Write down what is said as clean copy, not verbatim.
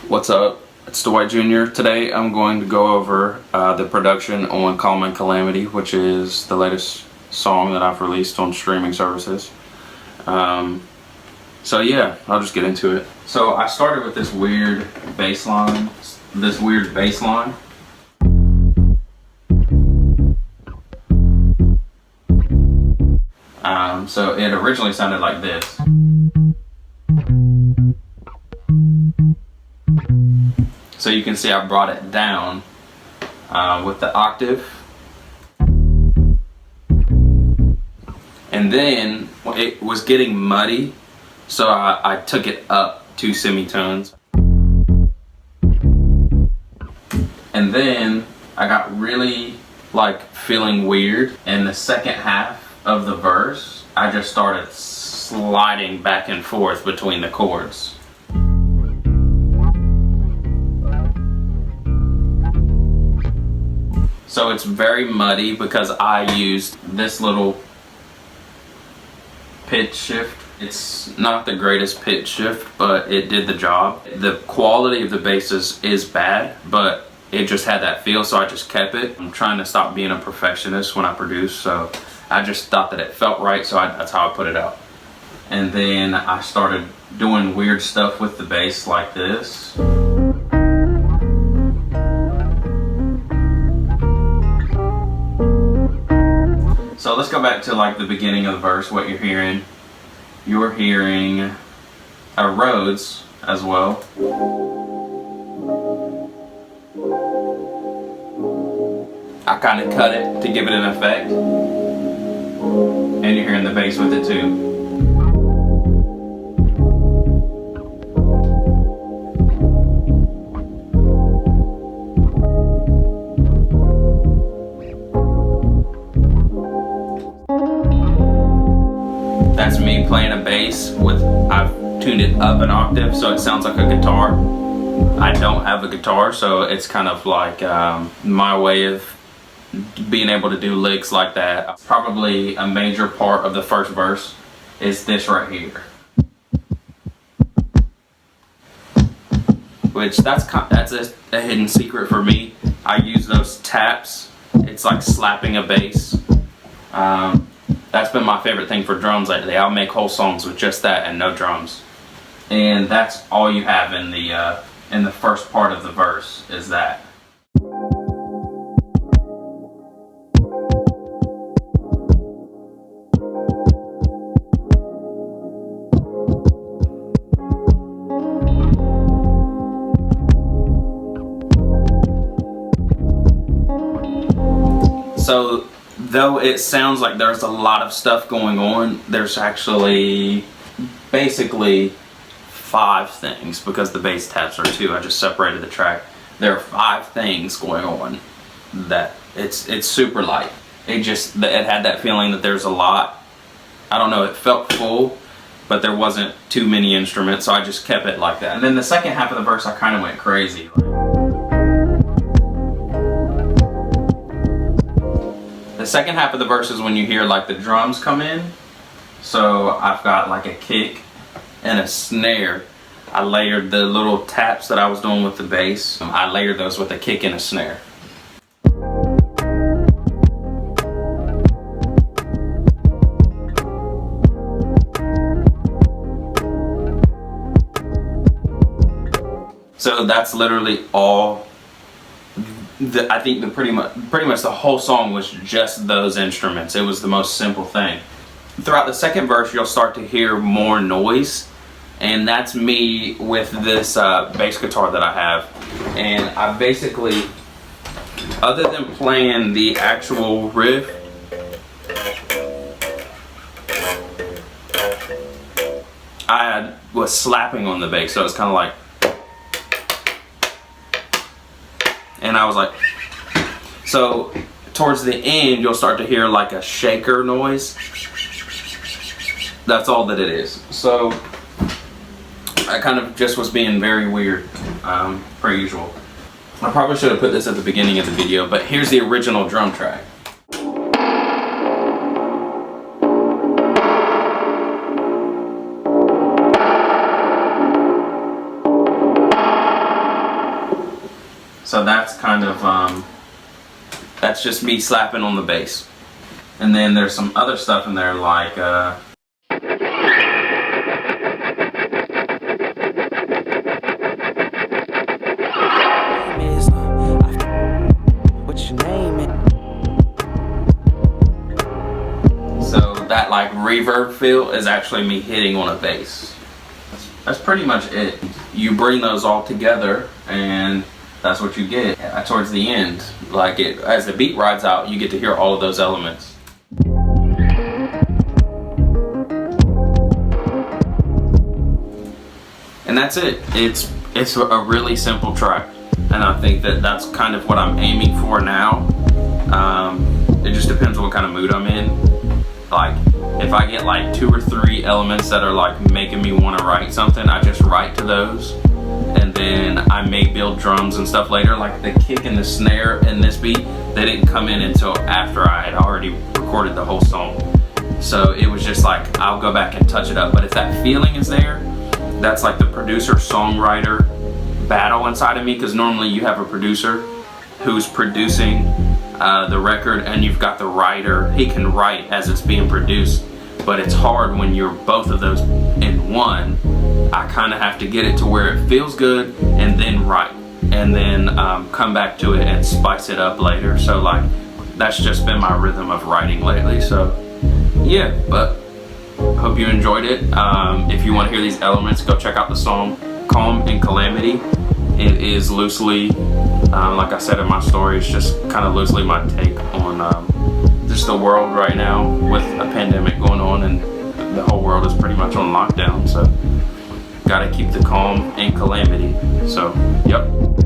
What's up? It's Dwight Junior. Today I'm going to go over the production on In Calamity, which is the latest song that I've released on streaming services. So yeah, I'll just get into it. So I started with this weird bass line. So it originally sounded like this. So you can see I brought it down with the octave. And then it was getting muddy, so I took it up 2 semitones. And then I got really feeling weird. In the second half of the verse, I just started sliding back and forth between the chords. So it's very muddy because I used this little pitch shift. It's not the greatest pitch shift, but it did the job. The quality of the basses is bad, but it just had that feel, so I just kept it. I'm trying to stop being a perfectionist when I produce, so I just thought that it felt right, so that's how I put it out. And then I started doing weird stuff with the bass like this. So let's go back to the beginning of the verse, what you're hearing. You're hearing a Rhodes as well. I kind of cut it to give it an effect. And you're hearing the bass with it too. That's me playing a bass I've tuned it up an octave so it sounds like a guitar. I don't have a guitar, so it's kind of like my way of being able to do licks like that. Probably a major part of the first verse is this right here. Which that's a hidden secret for me. I use those taps. It's like slapping a bass. That's been my favorite thing for drums lately. I'll make whole songs with just that and no drums. And that's all you have in the first part of the verse is that. So though it sounds like there's a lot of stuff going on, there's actually basically 5 things, because the bass taps are 2. I just separated the track. There are 5 things going on that it's super light. It had that feeling that there's a lot. I don't know, it felt full, but there wasn't too many instruments, so I just kept it like that. And then the second half of the verse, I kind of went crazy. The second half of the verse is when you hear the drums come in. So I've got a kick and a snare. I layered the little taps that I was doing with the bass. I layered those with a kick and a snare. So that's literally all. I think pretty much the whole song was just those instruments. It was the most simple thing. Throughout the second verse, you'll start to hear more noise, and that's me with this bass guitar that I have. And I basically, other than playing the actual riff, I was slapping on the bass, so it's kind of like. And I was like, so towards the end, you'll start to hear a shaker noise. That's all that it is. So I kind of just was being very weird, per usual. I probably should have put this at the beginning of the video, but here's the original drum track. So that's kind of, that's just me slapping on the bass. And then there's some other stuff in there like, so that like reverb feel is actually me hitting on a bass. That's pretty much it. You bring those all together and that's what you get towards the end. Like as the beat rides out, you get to hear all of those elements. And that's it. It's a really simple track, and I think that that's kind of what I'm aiming for now. It just depends on what kind of mood I'm in. Like if I get like 2 or 3 elements that are like making me want to write something, I just write to those, and then I may build drums and stuff later. Like the kick and the snare in this beat, they didn't come in until after I had already recorded the whole song. So it was just like, I'll go back and touch it up. But if that feeling is there, that's like the producer-songwriter battle inside of me, because normally you have a producer who's producing the record and you've got the writer. He can write as it's being produced, but it's hard when you're both of those in one. I kind of have to get it to where it feels good and then write, and then come back to it and spice it up later. So like that's just been my rhythm of writing lately. So yeah, but hope you enjoyed it. If you want to hear these elements, go check out the song Calm in Calamity. It is loosely, like I said in my story, it's just kind of loosely my take on just the world right now with a pandemic going on, and the whole world is pretty much on lockdown. So gotta keep the calm in calamity. So yep.